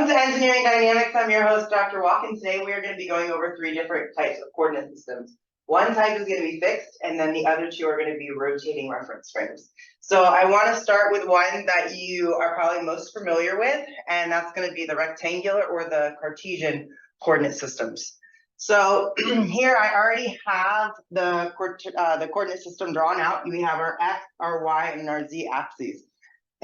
Welcome to Engineering Dynamics. I'm your host, Dr. Walk, and today we are going to be going over 3 different types of coordinate systems. One type is going to be fixed, and then the other 2 are going to be rotating reference frames. So I want to start with one that you are probably most familiar with, and that's going to be the rectangular or the Cartesian coordinate systems. So here I already have the coordinate system drawn out. We have our x, our y, and our z axes.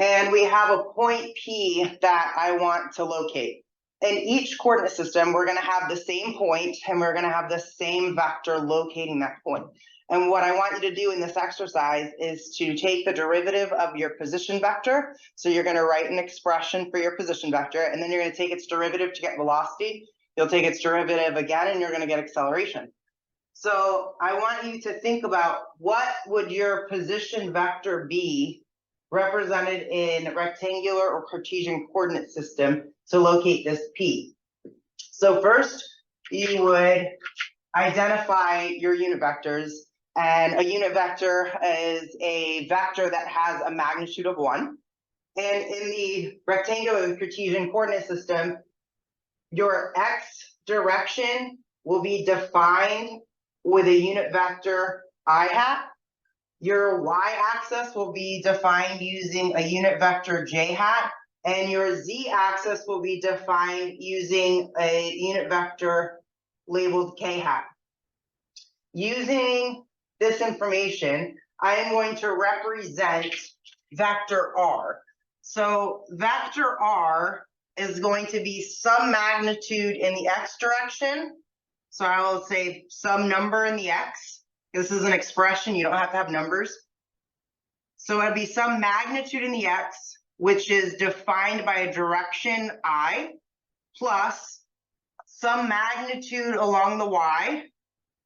And we have a point P that I want to locate. In each coordinate system, we're going to have the same point, and we're going to have the same vector locating that point. And what I want you to do in this exercise is to take the derivative of your position vector. So you're going to write an expression for your position vector, and then you're going to take its derivative to get velocity. You'll take its derivative again, and you're going to get acceleration. So I want you to think about what would your position vector be represented in rectangular or Cartesian coordinate system to locate this P. So first, you would identify your unit vectors, and a unit vector is a vector that has a magnitude of 1. And in the rectangular and Cartesian coordinate system, your x direction will be defined with a unit vector I hat. Your y-axis will be defined using a unit vector j hat, and your z-axis will be defined using a unit vector labeled k hat. Using this information, I am going to represent vector r. So vector r is going to be some magnitude in the x direction. So I will say some number in the x. This is an expression, you don't have to have numbers. So it'd be some magnitude in the x, which is defined by a direction I, plus some magnitude along the y.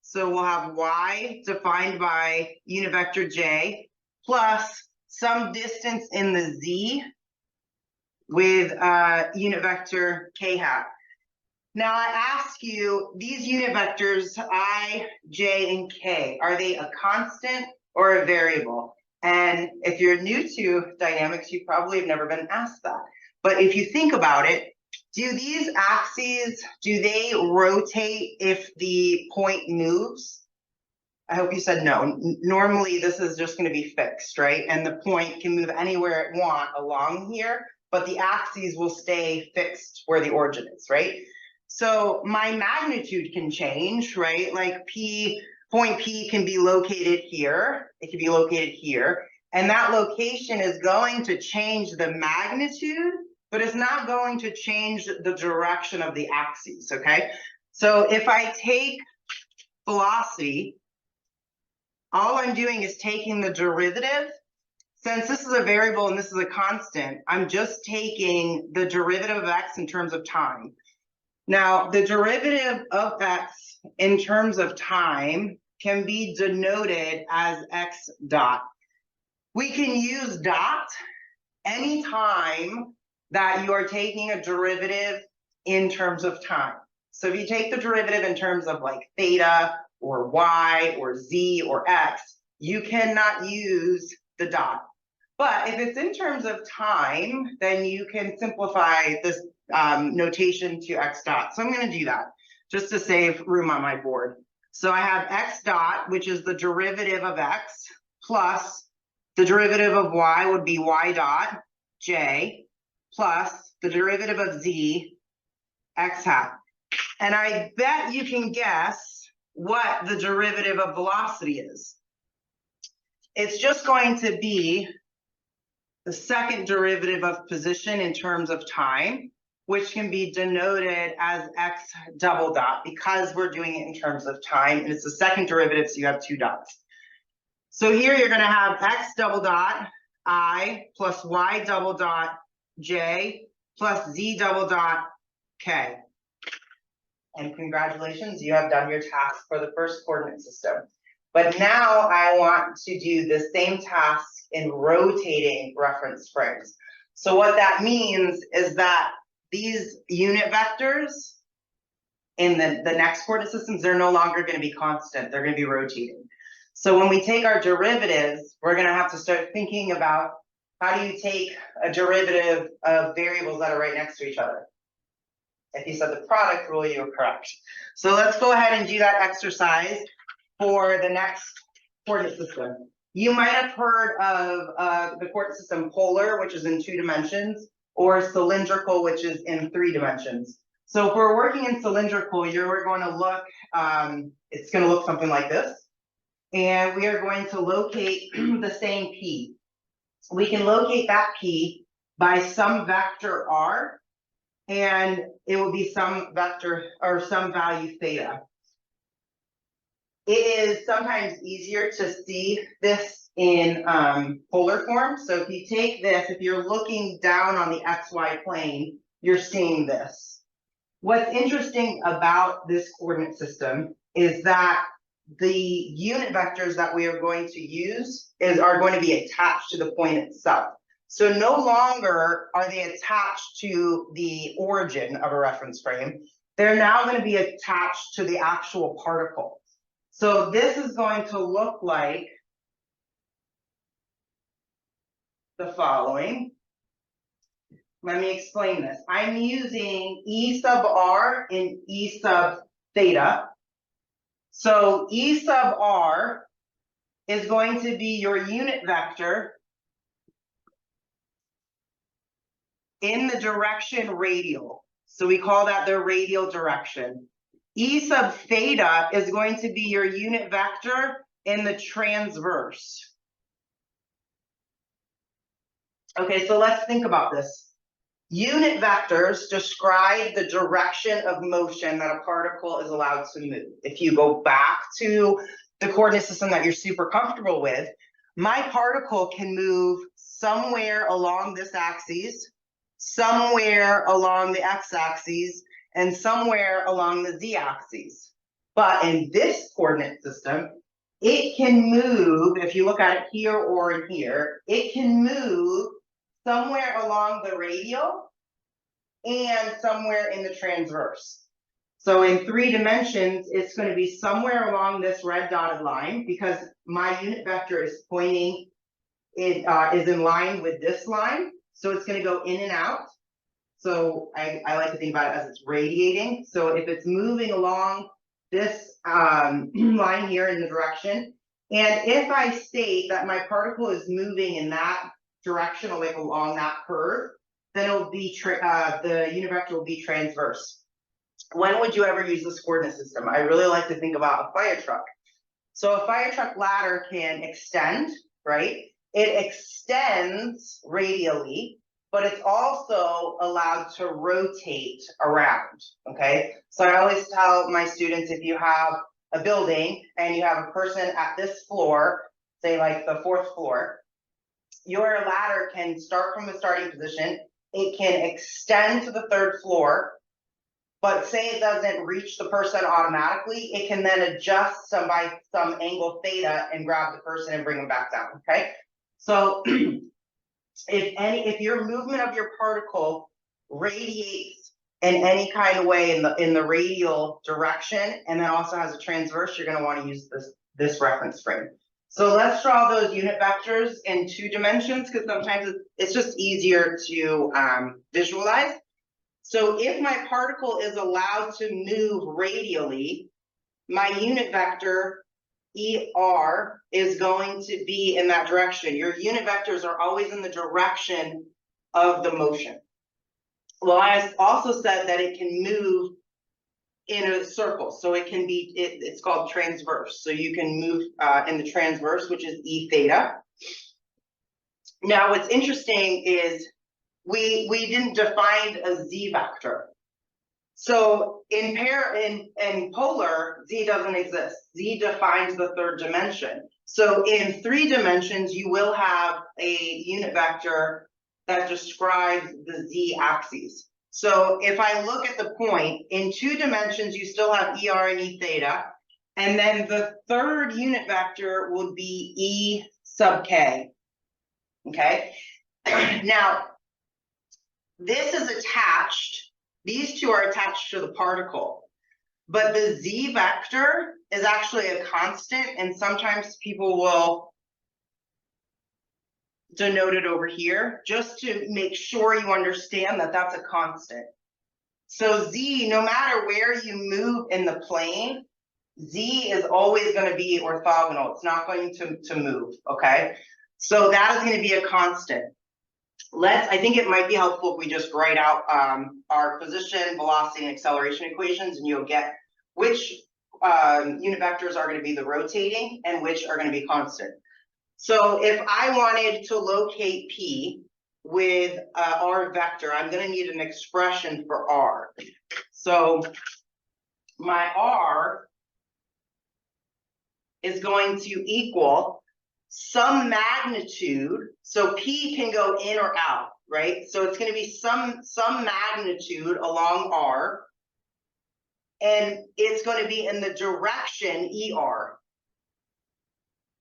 So we'll have y defined by unit vector j, plus some distance in the z with unit vector k hat. Now I ask you, these unit vectors, I, j, and k, are they a constant or a variable? And if you're new to dynamics, you probably have never been asked that. But if you think about it, do these axes, do they rotate if the point moves? I hope you said no. Normally, this is just going to be fixed, right? And the point can move anywhere it wants along here, but the axes will stay fixed where the origin is, right? So my magnitude can change, right? Like point P can be located here. It can be located here. And that location is going to change the magnitude, but it's not going to change the direction of the axes, okay? So if I take velocity, all I'm doing is taking the derivative. Since this is a variable and this is a constant, I'm just taking the derivative of x in terms of time. Now, the derivative of x in terms of time can be denoted as x dot. We can use dot anytime that you are taking a derivative in terms of time. So if you take the derivative in terms of like theta or y or z or x, you cannot use the dot. But if it's in terms of time, then you can simplify this notation to x dot. So I'm going to do that just to save room on my board. So I have x dot, which is the derivative of x, plus the derivative of y would be y dot j, plus the derivative of z, x hat. And I bet you can guess what the derivative of velocity is. It's just going to be the second derivative of position in terms of time, which can be denoted as x double dot because we're doing it in terms of time, and it's the second derivative, so you have 2 dots. So here you're going to have x double dot I plus y double dot j plus z double dot k. And congratulations, you have done your task for the first coordinate system. But now I want to do the same task in rotating reference frames. So what that means is that these unit vectors in the next coordinate systems, they're no longer going to be constant. They're going to be rotating. So when we take our derivatives, we're going to have to start thinking about how do you take a derivative of variables that are right next to each other. If you said the product rule, you're correct. So let's go ahead and do that exercise for the next coordinate system. You might have heard of the coordinate system polar, which is in 2 dimensions, or cylindrical, which is in 3 dimensions. So if we're working in cylindrical, you're going to look, it's going to look something like this. And we are going to locate the same P. We can locate that P by some vector R, and it will be some vector or some value theta. It is sometimes easier to see this in polar form. So if you take this, if you're looking down on the XY plane, you're seeing this. What's interesting about this coordinate system is that the unit vectors that we are going to use are going to be attached to the point itself. So no longer are they attached to the origin of a reference frame. They're now going to be attached to the actual particle. So this is going to look like the following. Let me explain this. I'm using E sub R and E sub theta. So E sub R is going to be your unit vector in the direction radial. So we call that the radial direction. E sub theta is going to be your unit vector in the transverse. Okay, so let's think about this. Unit vectors describe the direction of motion that a particle is allowed to move. If you go back to the coordinate system that you're super comfortable with, my particle can move somewhere along this axis, somewhere along the x-axis, and somewhere along the z-axis. But in this coordinate system, it can move, if you look at it here or in here, it can move somewhere along the radial and somewhere in the transverse. So in 3 dimensions, it's going to be somewhere along this red dotted line because my unit vector is pointing, it is in line with this line. So it's going to go in and out. So I like to think about it as it's radiating. So if it's moving along this line here in the direction, and if I state that my particle is moving in that direction, like along that curve, then it will be the unit vector will be transverse. When would you ever use this coordinate system? I really like to think about a fire truck. So a fire truck ladder can extend, right? It extends radially, but it's also allowed to rotate around, okay? So I always tell my students, if you have a building and you have a person at this floor, say like the 4th floor, your ladder can start from the starting position. It can extend to the 3rd floor, but say it doesn't reach the person automatically, it can then adjust by some angle theta and grab the person and bring them back down, okay? So if your movement of your particle radiates in any kind of way in the radial direction, and then also has a transverse, you're going to want to use this reference frame. So let's draw those unit vectors in 2 dimensions because sometimes it's just easier to visualize. So if my particle is allowed to move radially, my unit vector ER is going to be in that direction. Your unit vectors are always in the direction of the motion. Well, I also said that it can move in a circle, so it can be, it's called transverse. So you can move in the transverse, which is E theta. Now, what's interesting is we didn't define a Z vector. So in polar, Z doesn't exist. Z defines the 3rd dimension. So in 3 dimensions, you will have a unit vector that describes the Z axis. So if I look at the point, in 2 dimensions, you still have ER and E theta. And then the 3rd unit vector would be E sub K. Okay. Now, this is attached. These 2 are attached to the particle. But the Z vector is actually a constant, and sometimes people will denote it over here just to make sure you understand that that's a constant. So Z, no matter where you move in the plane, Z is always going to be orthogonal. It's not going to move, okay? So that is going to be a constant. I think it might be helpful if we just write out our position, velocity, and acceleration equations, and you'll get which unit vectors are going to be the rotating and which are going to be constant. So if I wanted to locate P with R vector, I'm going to need an expression for R. So my R is going to equal some magnitude. So P can go in or out, right? So it's going to be some magnitude along R, and it's going to be in the direction ER.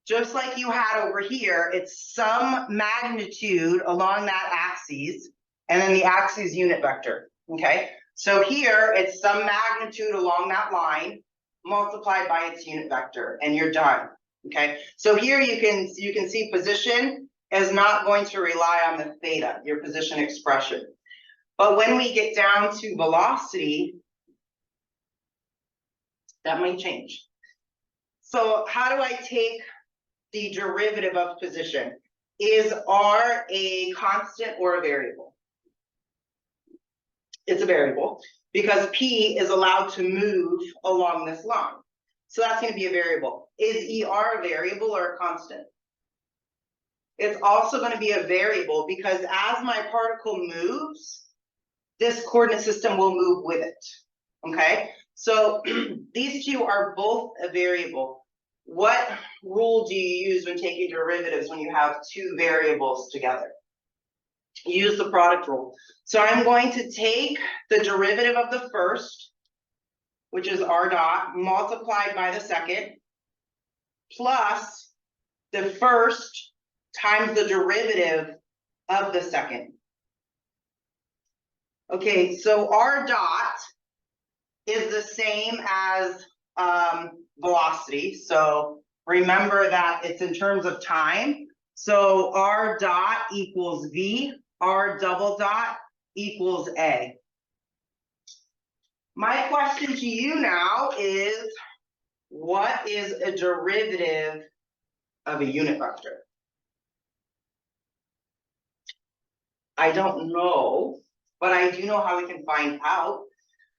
Just like you had over here, it's some magnitude along that axis, and then the axis unit vector, okay? So here, it's some magnitude along that line multiplied by its unit vector, and you're done, okay? So here you can see position is not going to rely on the theta, your position expression. But when we get down to velocity, that might change. So how do I take the derivative of position? Is R a constant or a variable? It's a variable because P is allowed to move along this line. So that's going to be a variable. Is ER a variable or a constant? It's also going to be a variable because as my particle moves, this coordinate system will move with it. Okay, so these two are both a variable. What rule do you use when taking derivatives when you have two variables together? Use the product rule. So I'm going to take the derivative of the first, which is R dot, multiplied by the second, plus the first times the derivative of the second. Okay, so R dot is the same as velocity. So remember that it's in terms of time. So R dot equals V, R double dot equals A. My question to you now is, what is a derivative of a unit vector? I don't know, but I do know how we can find out.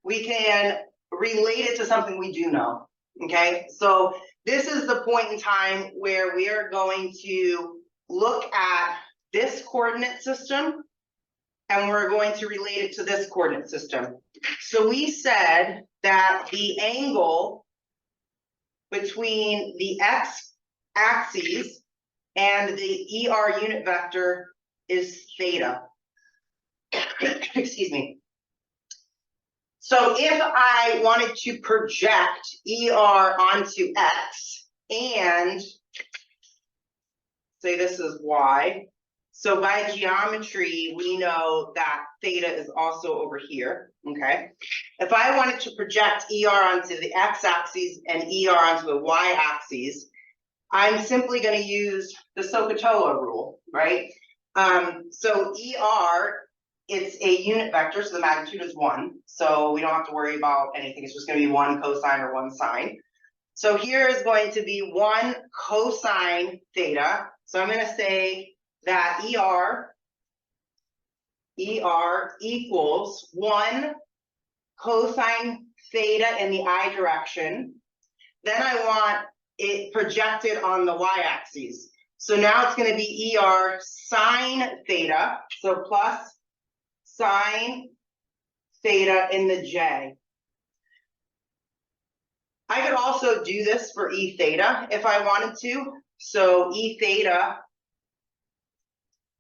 We can relate it to something we do know, okay? So this is the point in time where we are going to look at this coordinate system, and we're going to relate it to this coordinate system. So we said that the angle between the x-axis and the ER unit vector is theta. Excuse me. So if I wanted to project ER onto X and say this is Y, so by geometry, we know that theta is also over here, okay? If I wanted to project ER onto the X-axis and ER onto the Y-axis, I'm simply going to use the SOHCAHTOA rule, right? So ER, it's a unit vector, so the magnitude is 1. So we don't have to worry about anything. It's just going to be 1 cosine or 1 sine. So here is going to be 1 cosine theta. So I'm going to say that ER equals 1 cosine theta in the I direction. Then I want it projected on the y-axis. So now it's going to be ER sine theta, so plus sine theta in the J. I could also do this for E theta if I wanted to. So E theta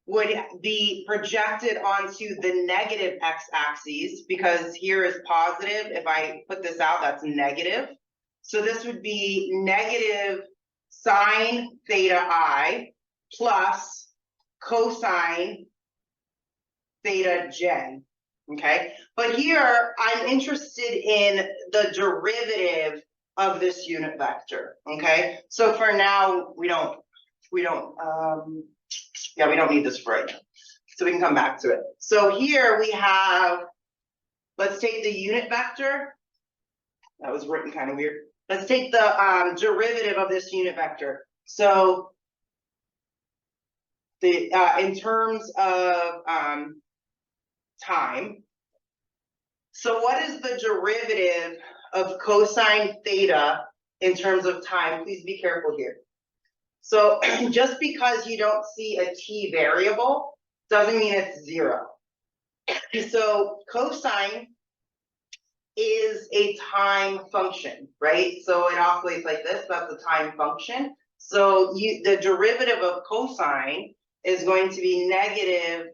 would be projected onto the negative x-axis because here is positive. If I put this out, that's negative. So this would be negative sine theta I plus cosine theta J, okay? But here, I'm interested in the derivative of this unit vector, okay? So for now, we don't need this for right now. So we can come back to it. So here we have let's take the unit vector. That was written kind of weird. Let's take the derivative of this unit vector. So the in terms of time. So what is the derivative of cosine theta in terms of time? Please be careful here. So just because you don't see a t variable doesn't mean it's 0. So cosine is a time function, right? So it oscillates like this. That's a time function. So the derivative of cosine is going to be negative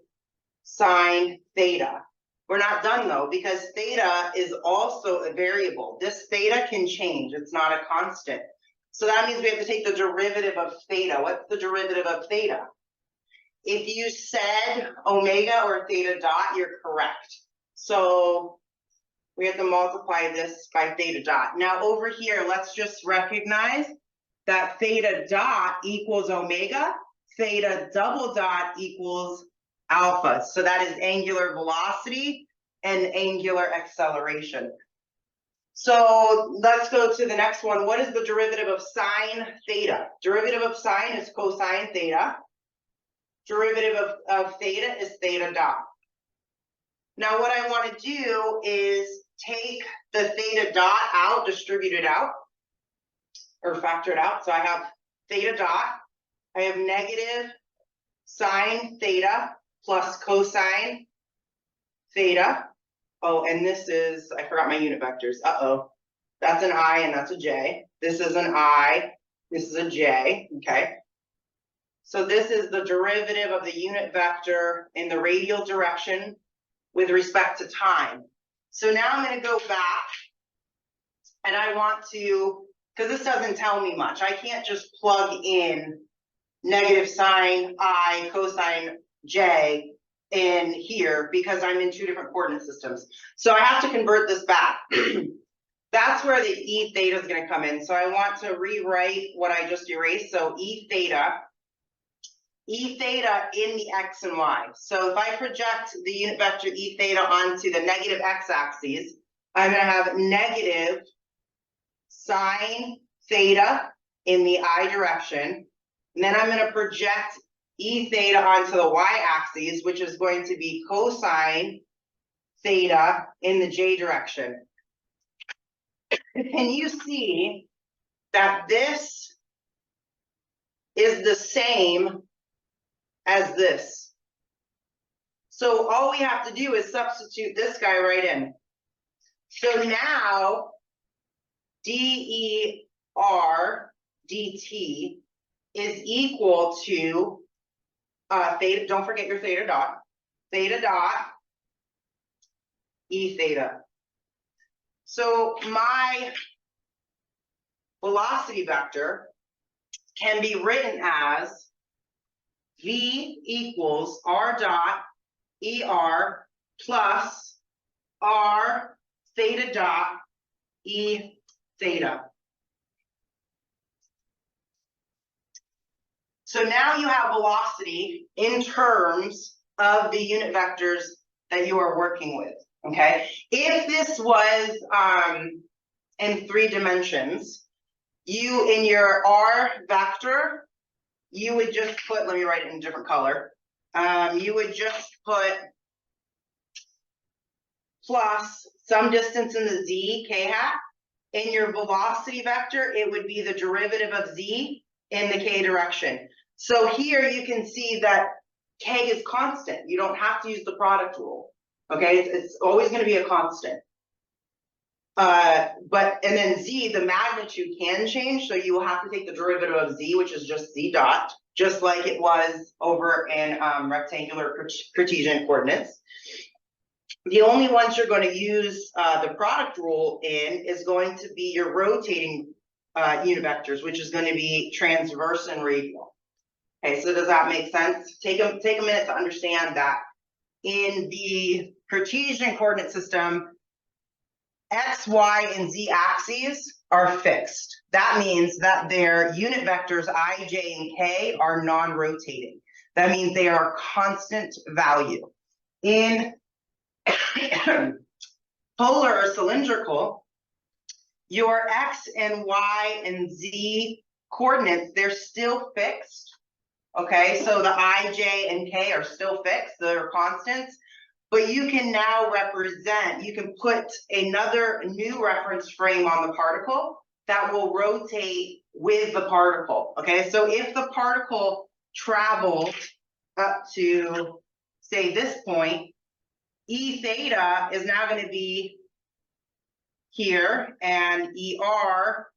sine theta. We're not done though, because theta is also a variable. This theta can change. It's not a constant. So that means we have to take the derivative of theta. What's the derivative of theta? If you said omega or theta dot, you're correct. So we have to multiply this by theta dot. Now over here, let's just recognize that theta dot equals omega, theta double dot equals alpha. So that is angular velocity and angular acceleration. So let's go to the next one. What is the derivative of sine theta? Derivative of sine is cosine theta. Derivative of theta is theta dot. Now what I want to do is take the theta dot out, distribute it out, or factor it out. So I have theta dot. I have negative sine theta plus cosine theta. Oh, and this is, I forgot my unit vectors. Uh-oh. That's an I and that's a J. This is an I. This is a J. Okay. So this is the derivative of the unit vector in the radial direction with respect to time. So now I'm going to go back and I want to, because this doesn't tell me much. I can't just plug in negative sine I cosine J in here because I'm in 2 different coordinate systems. So I have to convert this back. That's where the E theta is going to come in. So I want to rewrite what I just erased. So E theta in the X and Y. So if I project the unit vector E theta onto the negative X axis, I'm going to have negative sine theta in the I direction. And then I'm going to project E theta onto the Y axis, which is going to be cosine theta in the J direction. Can you see that this is the same as this? So all we have to do is substitute this guy right in. So now dER dt is equal to theta, don't forget your theta dot E theta. So my velocity vector can be written as V equals R dot ER plus R theta dot E theta. So now you have velocity in terms of the unit vectors that you are working with, okay? If this was in 3 dimensions, you, in your R vector, you would just put, let me write it in a different color. You would just put plus some distance in the Z, K hat. In your velocity vector, it would be the derivative of Z in the K direction. So here you can see that K is constant. You don't have to use the product rule. Okay, it's always going to be a constant. And then Z, the magnitude can change. So you will have to take the derivative of Z, which is just Z dot, just like it was over in rectangular Cartesian coordinates. The only ones you're going to use the product rule in is going to be your rotating unit vectors, which is going to be transverse and radial. Okay, so does that make sense? Take a minute to understand that in the Cartesian coordinate system, X, Y, and Z axes are fixed. That means that their unit vectors I, J, and K are non-rotating. That means they are constant value. In polar or cylindrical, your X and Y and Z coordinates, they're still fixed. Okay, so the I, J, and K are still fixed, they're constants, but you can now represent, you can put another new reference frame on the particle that will rotate with the particle. Okay, so if the particle travels up to, say, this point, E theta is now going to be here, and ER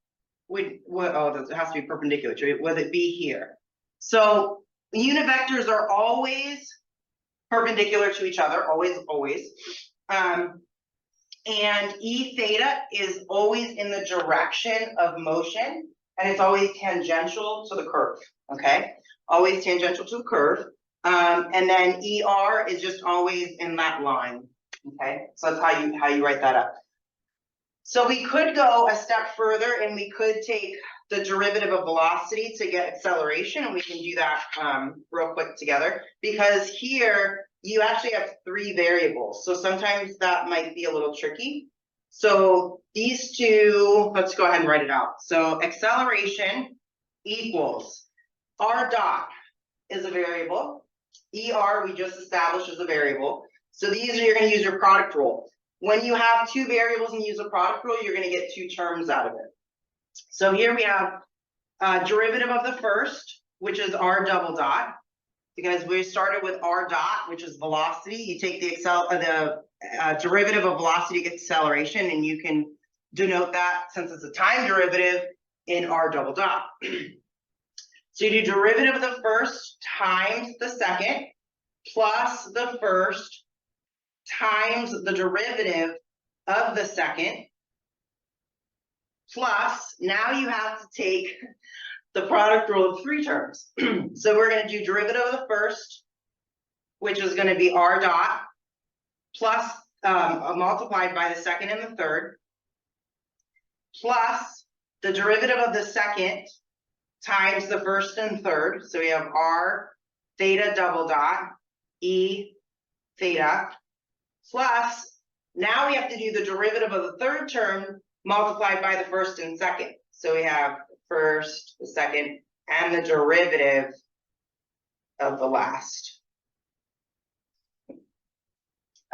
would it has to be perpendicular to it, would it be here? So unit vectors are always perpendicular to each other, always. And E theta is always in the direction of motion, and it's always tangential to the curve, okay? Always tangential to the curve. And then ER is just always in that line, okay? So that's how you write that up. So we could go a step further and we could take the derivative of velocity to get acceleration, and we can do that real quick together, because here you actually have 3 variables. So sometimes that might be a little tricky. So these two, let's go ahead and write it out. So acceleration equals R dot is a variable. ER we just established is a variable. So these are, you're going to use your product rule. When you have 2 variables and use a product rule, you're going to get 2 terms out of it. So here we have derivative of the first, which is R double dot, because we started with R dot, which is velocity. You take the derivative of velocity to get acceleration, and you can denote that, since it's a time derivative, in R double dot. So you do derivative of the first times the second plus the first times the derivative of the second, plus now you have to take the product rule of 3 terms. So we're going to do derivative of the first, which is going to be R dot, plus multiplied by the second and the third, plus the derivative of the second times the first and third. So we have R theta double dot E theta, plus now we have to do the derivative of the third term multiplied by the first and second. So we have the first, the second, and the derivative of the last.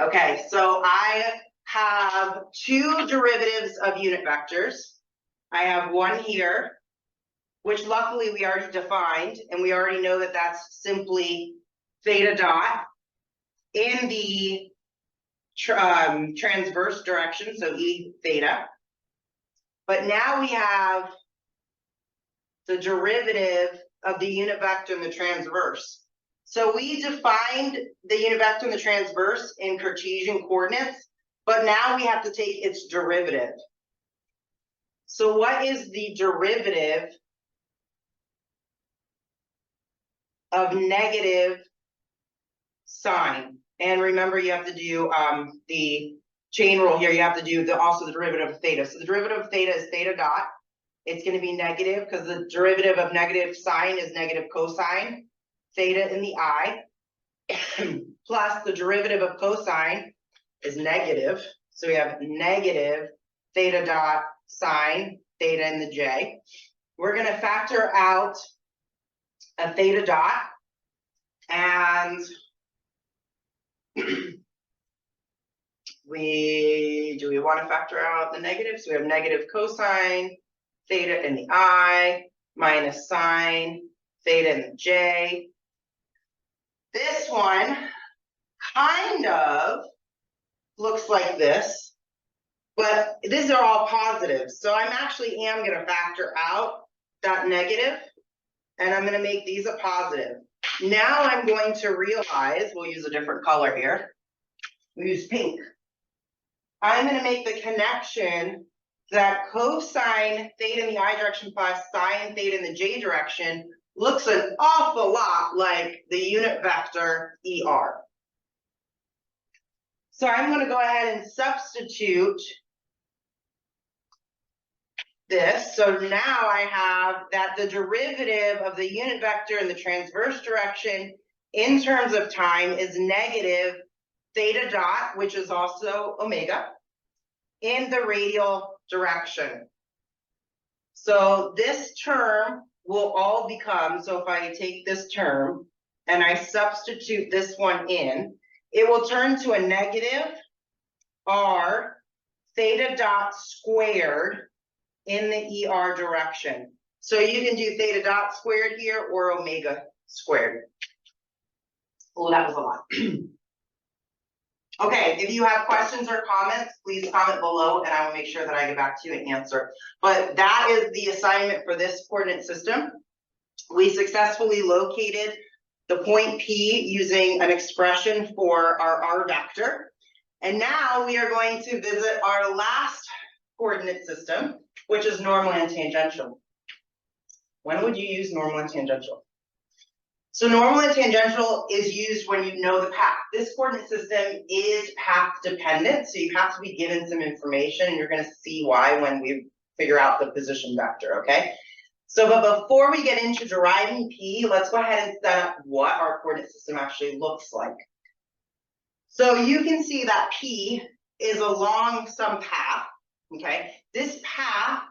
Okay, so I have 2 derivatives of unit vectors. I have one here, which luckily we already defined, and we already know that that's simply theta dot in the transverse direction, so E theta. But now we have the derivative of the unit vector in the transverse. So we defined the unit vector in the transverse in Cartesian coordinates, but now we have to take its derivative. So what is the derivative of negative sine? And remember, you have to do the chain rule here. You have to do also the derivative of theta. So the derivative of theta is theta dot. It's going to be negative because the derivative of negative sine is negative cosine, theta in the I, plus the derivative of cosine is negative. So we have negative theta dot sine, theta in the J. We're going to factor out a theta dot, and do we want to factor out the negative? So we have negative cosine theta in the I minus sine theta in the J. This one kind of looks like this, but these are all positives. So I'm actually am going to factor out that negative, and I'm going to make these a positive. Now I'm going to realize, we'll use a different color here. We use pink. I'm going to make the connection that cosine theta in the I direction plus sine theta in the J direction looks an awful lot like the unit vector ER. So I'm going to go ahead and substitute this. So now I have that the derivative of the unit vector in the transverse direction in terms of time is negative theta dot, which is also omega, in the radial direction. So this term will all become, so if I take this term and I substitute this one in, it will turn to a negative r theta dot squared in the ER direction. So you can do theta dot squared here or omega squared. Oh, that was a lot. Okay, if you have questions or comments, please comment below and I will make sure that I get back to you and answer. But that is the assignment for this coordinate system. We successfully located the point P using an expression for our R vector. And now we are going to visit our last coordinate system, which is normal and tangential. When would you use normal and tangential? So normal and tangential is used when you know the path. This coordinate system is path dependent, so you have to be given some information, and you're going to see why when we figure out the position vector, okay? So, but before we get into deriving P, let's go ahead and set up what our coordinate system actually looks like. So you can see that P is along some path, okay? This path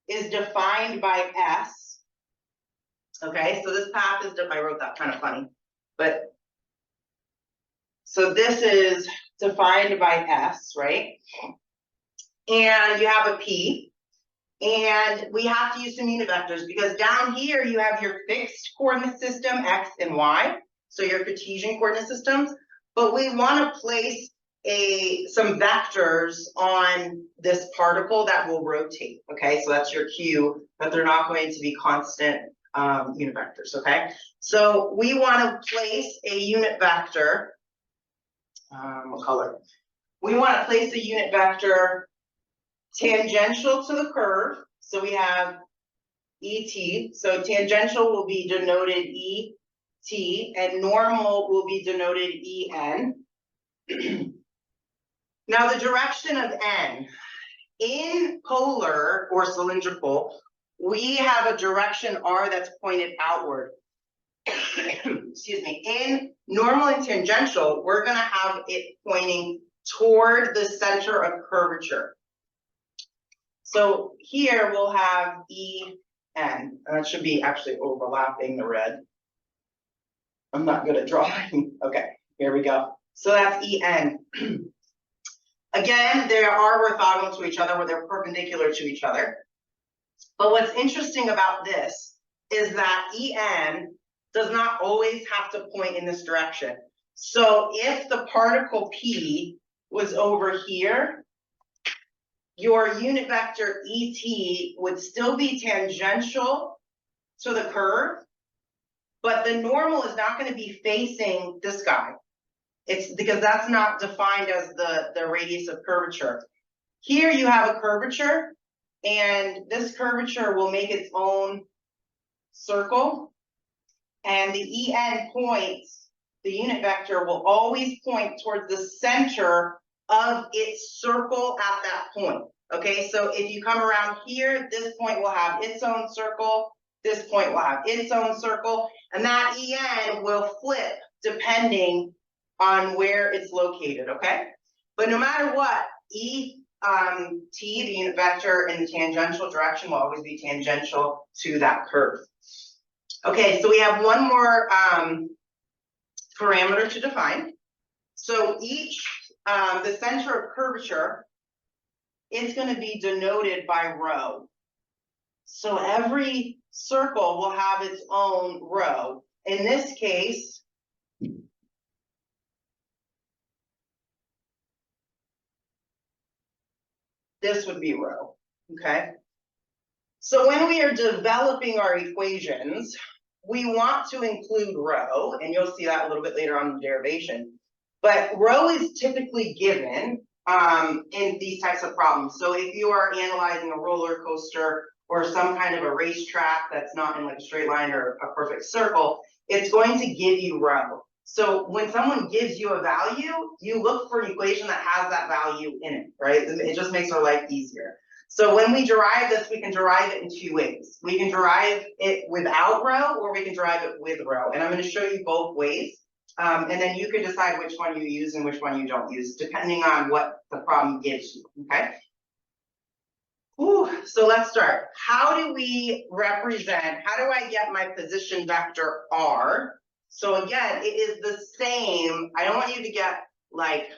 is defined by S. Okay, so this path is, I wrote that kind of funny, but so this is defined by S, right? And you have a P, and we have to use some unit vectors because down here you have your fixed coordinate system, X and Y, so your Cartesian coordinate systems, but we want to place some vectors on this particle that will rotate, okay? So that's your Q, but they're not going to be constant unit vectors, okay? So we want to place a unit vector, what color? We want to place a unit vector tangential to the curve. So we have ET, so tangential will be denoted ET, and normal will be denoted EN. Now the direction of N, in polar or cylindrical, we have a direction R that's pointed outward. Excuse me. In normal and tangential, we're going to have it pointing toward the center of curvature. So here we'll have EN. That should be actually overlapping the red. I'm not good at drawing. Okay, here we go. So that's EN. Again, they are orthogonal to each other, where they're perpendicular to each other. But what's interesting about this is that EN does not always have to point in this direction. So if the particle P was over here, your unit vector ET would still be tangential to the curve, but the normal is not going to be facing this guy. It's because that's not defined as the radius of curvature. Here you have a curvature, and this curvature will make its own circle, and the EN points, the unit vector will always point towards the center of its circle at that point. Okay, so if you come around here, this point will have its own circle, this point will have its own circle, and that EN will flip depending on where it's located, okay? But no matter what, T, the unit vector in the tangential direction, will always be tangential to that curve. Okay, so we have one more parameter to define. So each, the center of curvature is going to be denoted by rho. So every circle will have its own rho. In this case, this would be rho, okay? So when we are developing our equations, we want to include rho, and you'll see that a little bit later on in the derivation. But rho is typically given in these types of problems. So if you are analyzing a roller coaster or some kind of a racetrack that's not in like a straight line or a perfect circle, it's going to give you rho. So when someone gives you a value, you look for an equation that has that value in it, right? It just makes our life easier. So when we derive this, we can derive it in two ways. We can derive it without rho, or we can derive it with rho. And I'm going to show you both ways. And then you can decide which one you use and which one you don't use, depending on what the problem gives you, okay? Ooh, so let's start. How do we represent, how do I get my position vector R? So again, it is the same. I don't want you to get like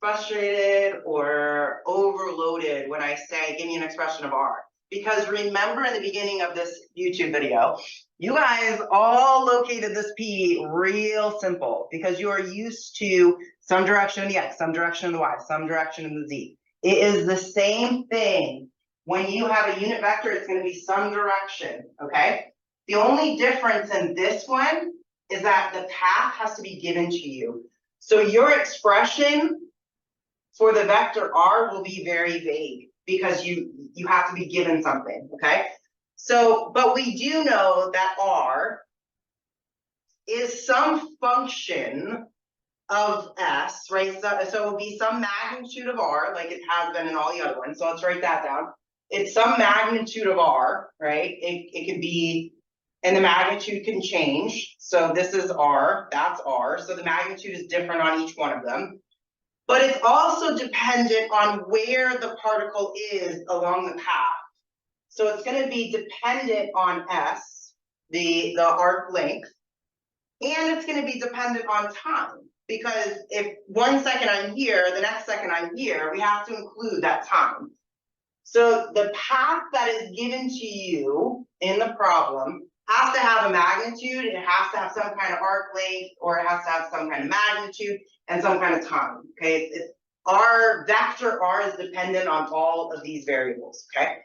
frustrated or overloaded when I say, give me an expression of R. Because remember in the beginning of this YouTube video, you guys all located this P real simple because you are used to some direction in the X, some direction in the Y, some direction in the Z. It is the same thing. When you have a unit vector, it's going to be some direction, okay? The only difference in this one is that the path has to be given to you. So your expression for the vector R will be very vague because you have to be given something, okay? So, but we do know that R is some function of S, right? So it will be some magnitude of R, like it has been in all the other ones. So let's write that down. It's some magnitude of R, right? It could be, and the magnitude can change. So this is R, that's R. So the magnitude is different on each one of them. But it's also dependent on where the particle is along the path. So it's going to be dependent on S, the arc length, and it's going to be dependent on time. Because if 1 second I'm here, the next second I'm here, we have to include that time. So the path that is given to you in the problem has to have a magnitude, it has to have some kind of arc length, or it has to have some kind of magnitude and some kind of time, okay? Our vector R is dependent on all of these variables, okay?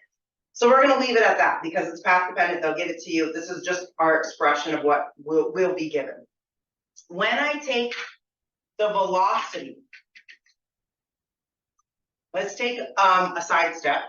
So we're going to leave it at that because it's path dependent. They'll give it to you. This is just our expression of what will be given. When I take the velocity, let's take a side step.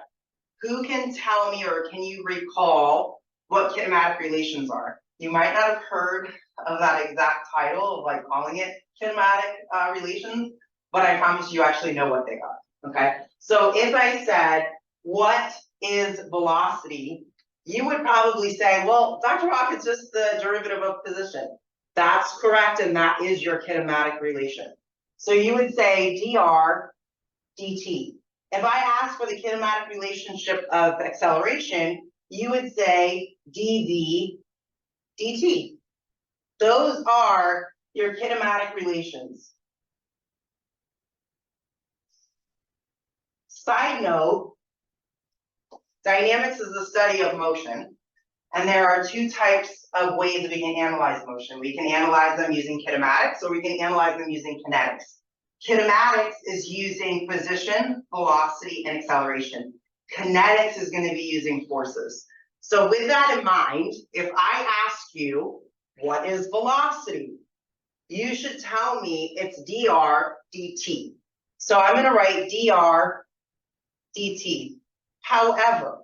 Who can tell me or can you recall what kinematic relations are? You might not have heard of that exact title of like calling it kinematic relations, but I promise you actually know what they are, okay? So if I said, what is velocity? You would probably say, well, Dr. Rock, it's just the derivative of position. That's correct, and that is your kinematic relation. So you would say dr dt. If I ask for the kinematic relationship of acceleration, you would say dv dt. Those are your kinematic relations. Side note, dynamics is the study of motion, and there are two types of ways we can analyze motion. We can analyze them using kinematics, or we can analyze them using kinetics. Kinematics is using position, velocity, and acceleration. Kinetics is going to be using forces. So with that in mind, if I ask you, what is velocity? You should tell me it's dr dt. So I'm going to write dr dt. However,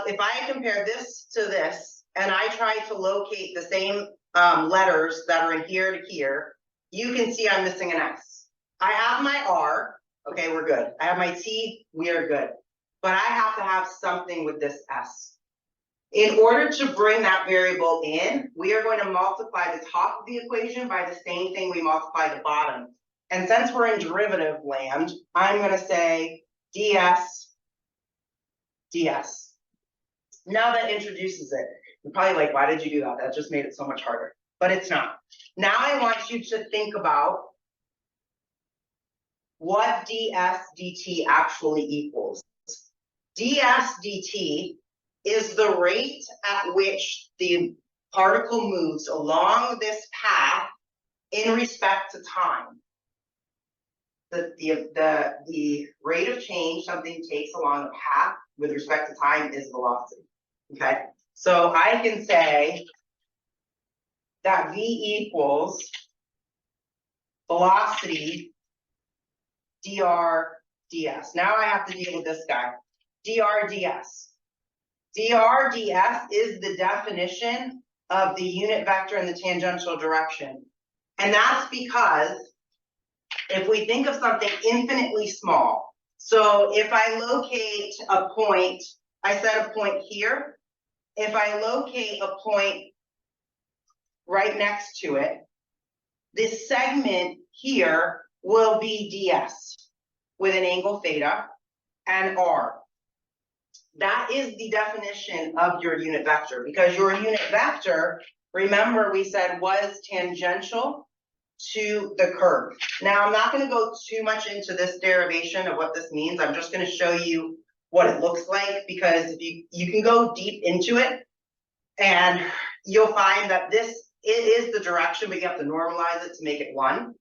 if I compare this to this, and I try to locate the same letters that are in here to here, you can see I'm missing an S. I have my R, okay, we're good. I have my T, we are good. But I have to have something with this S. In order to bring that variable in, we are going to multiply the top of the equation by the same thing we multiply the bottom. And since we're in derivative land, I'm going to say ds ds. Now that introduces it. You're probably like, why did you do that? That just made it so much harder. But it's not. Now I want you to think about what ds dt actually equals. ds dt is the rate at which the particle moves along this path in respect to time. The rate of change something takes along a path with respect to time is velocity. Okay, so I can say that v equals velocity dr ds. Now I have to deal with this guy, dr ds. Dr ds is the definition of the unit vector in the tangential direction. And that's because if we think of something infinitely small, so if I locate a point, I set a point here. If I locate a point right next to it, this segment here will be ds with an angle theta and r. That is the definition of your unit vector, because your unit vector, remember we said, was tangential to the curve. Now, I'm not going to go too much into this derivation of what this means. I'm just going to show you what it looks like, because if you can go deep into it and you'll find that it is the direction, but you have to normalize it to make it 1.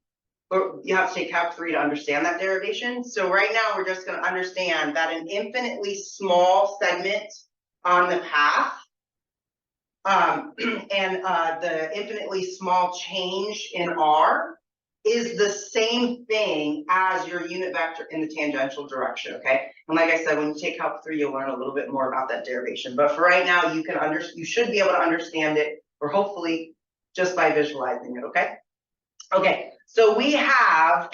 But you have to take Calc 3 to understand that derivation. So right now we're just going to understand that an infinitely small segment on the path and the infinitely small change in r is the same thing as your unit vector in the tangential direction, okay? And like I said, when you take Calc 3, you'll learn a little bit more about that derivation. But for right now, you should be able to understand it, or hopefully just by visualizing it, okay? Okay, so we have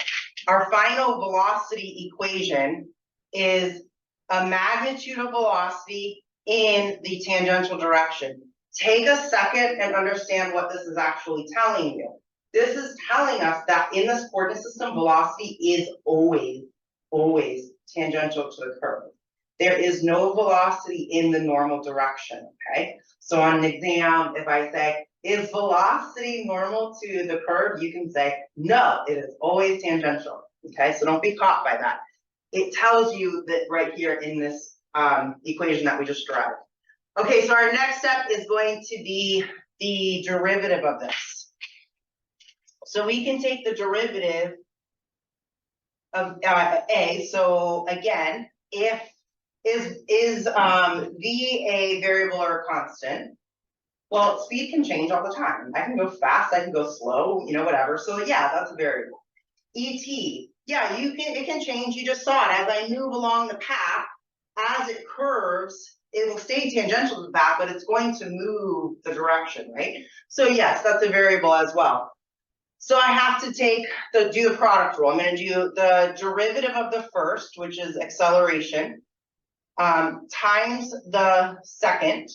our final velocity equation is a magnitude of velocity in the tangential direction. Take a second and understand what this is actually telling you. This is telling us that in this coordinate system, velocity is always tangential to the curve. There is no velocity in the normal direction, okay? So on an exam, if I say, is velocity normal to the curve? You can say, no, it is always tangential, okay? So don't be caught by that. It tells you that right here in this equation that we just derived. Okay, so our next step is going to be the derivative of this. So we can take the derivative of A. So again, if is V a variable or a constant? Well, speed can change all the time. I can go fast, I can go slow, you know, whatever. So yeah, that's a variable. ET, yeah, it can change. You just saw it. As I move along the path, as it curves, it will stay tangential to the path, but it's going to move the direction, right? So yes, that's a variable as well. So I have to do the product rule. I'm going to do the derivative of the first, which is acceleration, times the second,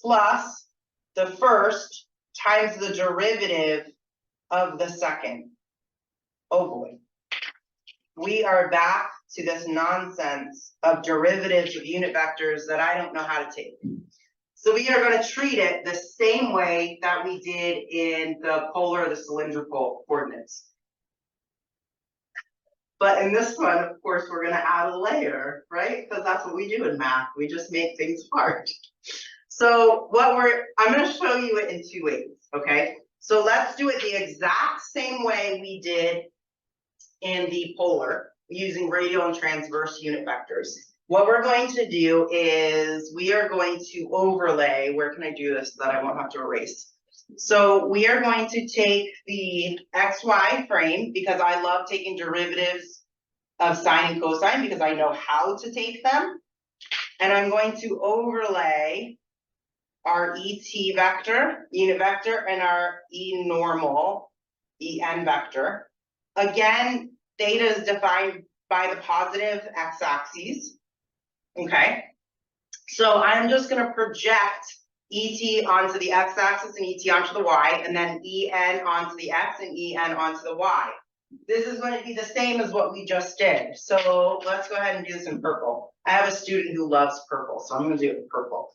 plus the first times the derivative of the second. Oh boy. We are back to this nonsense of derivatives of unit vectors that I don't know how to take. So we are going to treat it the same way that we did in the polar or the cylindrical coordinates. But in this one, of course, we're going to add a layer, right? Because that's what we do in math. We just make things hard. So I'm going to show you it in 2 ways, okay? So let's do it the exact same way we did in the polar, using radial and transverse unit vectors. What we're going to do is we are going to overlay. Where can I do this so that I won't have to erase? So we are going to take the XY frame, because I love taking derivatives of sine and cosine because I know how to take them. And I'm going to overlay our ET vector, unit vector, and our E normal, EN vector. Again, theta is defined by the positive x-axis. Okay, so I'm just going to project ET onto the x-axis and ET onto the y, and then EN onto the x and EN onto the y. This is going to be the same as what we just did. So let's go ahead and do this in purple. I have a student who loves purple, so I'm going to do it in purple.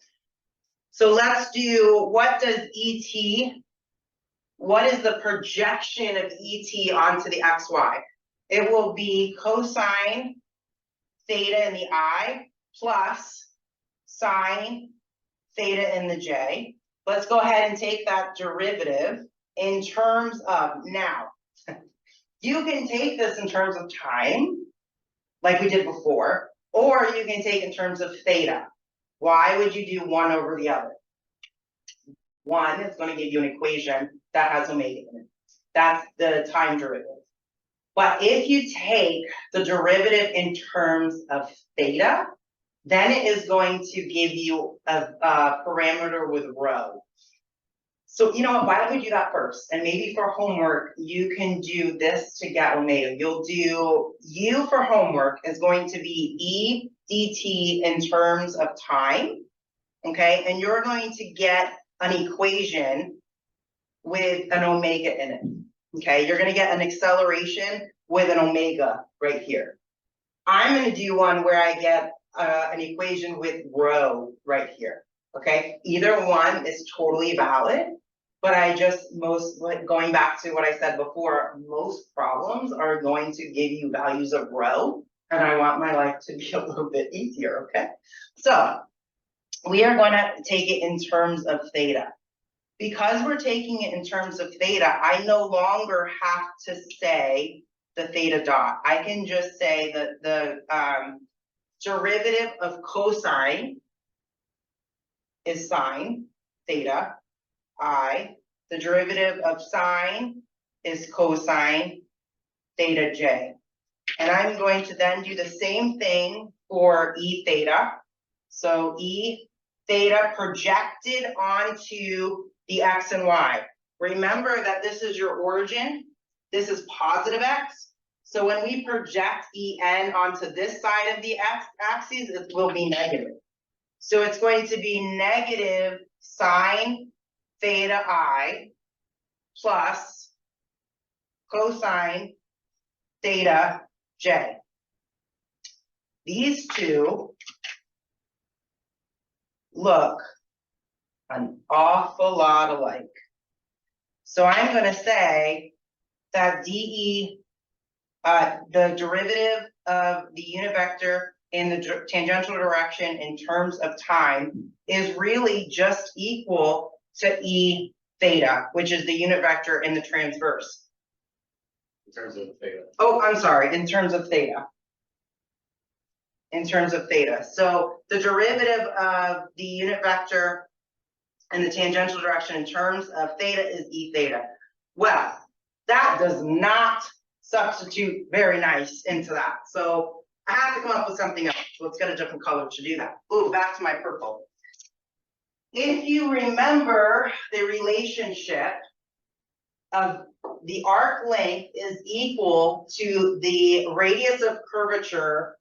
So let's do, what is the projection of ET onto the xy? It will be cosine theta in the I plus sine theta in the j. Let's go ahead and take that derivative in terms of, now, you can take this in terms of time, like we did before, or you can take in terms of theta. Why would you do one over the other? One is going to give you an equation that has omega in it. That's the time derivative. But if you take the derivative in terms of theta, then it is going to give you a parameter with rho. So, you know what, why don't we do that first? And maybe for homework, you can do this to get omega. You'll do, U for homework is going to be E dt in terms of time, okay? And you're going to get an equation with an omega in it. Okay, you're gonna get an acceleration with an omega right here. I'm gonna do one where I get an equation with rho right here. Okay, either one is totally valid, but I just going back to what I said before, most problems are going to give you values of rho, and I want my life to be a little bit easier. Okay, so we are going to take it in terms of theta. Because we're taking it in terms of theta, I no longer have to say the theta dot. I can just say that the derivative of cosine is sine theta I. The derivative of sine is cosine theta j. And I'm going to then do the same thing for E theta. So E theta projected onto the X and Y. Remember that this is your origin. This is positive X. So when we project En onto this side of the X axis, it will be negative. So it's going to be negative sine theta I plus cosine theta j. These two look an awful lot alike. So I'm going to say that dE, the derivative of the unit vector in the tangential direction in terms of time is really just equal to E theta, which is the unit vector in the transverse. In terms of theta. Oh, I'm sorry, in terms of theta. In terms of theta. So the derivative of the unit vector in the tangential direction in terms of theta is E theta. Well, that does not substitute very nice into that. So I have to come up with something else. Let's get a different color to do that. Ooh, back to my purple. If you remember the relationship of the arc length is equal to the radius of curvature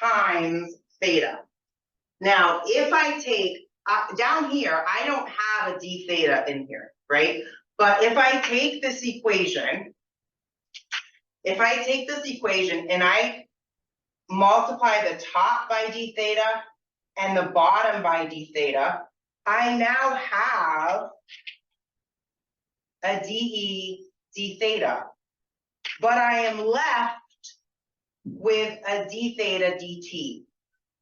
times theta. Now, if I take, down here, I don't have a d theta in here, right? But if I take this equation, and I multiply the top by d theta and the bottom by d theta, I now have a dE d theta, but I am left with a d theta dt.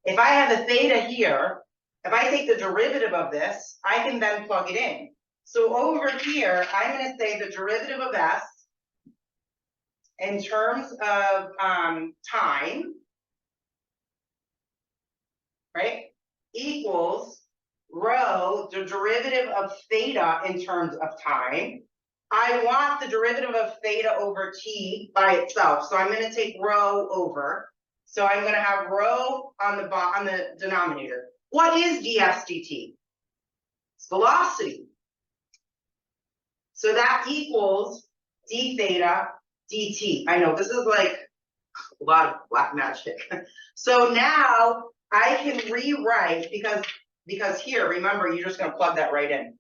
If I have a theta here, if I take the derivative of this, I can then plug it in. So over here, I'm going to say the derivative of s in terms of time, right, equals rho, the derivative of theta in terms of time. I want the derivative of theta over t by itself, so I'm going to take rho over. So I'm going to have rho on the denominator. What is ds dt? It's velocity. So that equals d theta dt. I know this is like a lot of black magic. So now I can rewrite, because here, remember, you're just going to plug that right in.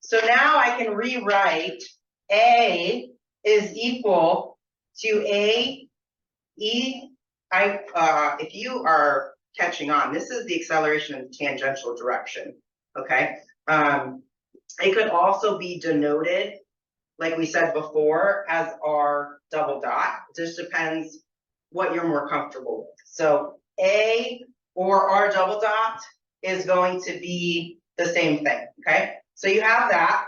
So now I can rewrite A is equal to A E. If you are catching on, this is the acceleration in the tangential direction. Okay. It could also be denoted, like we said before, as R double dot. It just depends what you're more comfortable with. So A or R double dot is going to be the same thing. Okay. So you have that.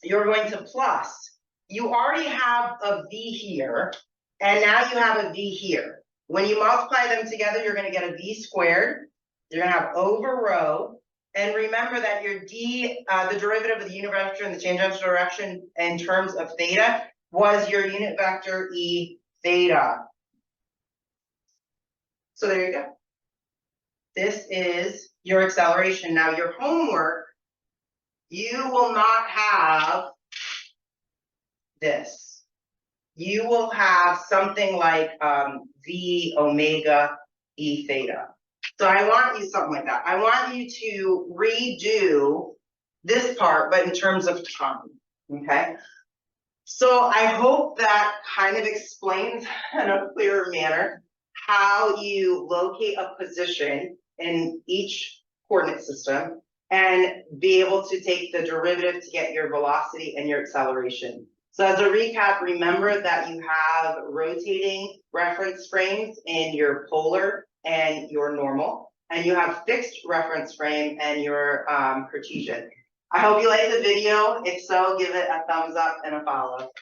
You're going to plus. You already have a V here, and now you have a V here. When you multiply them together, you're going to get a V squared. You're going to have over rho. And remember that your d, the derivative of the unit vector in the tangential direction in terms of theta was your unit vector E theta. So there you go. This is your acceleration. Now your homework, you will not have this. You will have something like V omega E theta. So I want you something like that. I want you to redo this part, but in terms of time. Okay. So I hope that kind of explains in a clearer manner how you locate a position in each coordinate system and be able to take the derivative to get your velocity and your acceleration. So as a recap, remember that you have rotating reference frames in your polar and your normal, and you have fixed reference frame and your Cartesian. I hope you liked the video. If so, give it a thumbs up and a follow.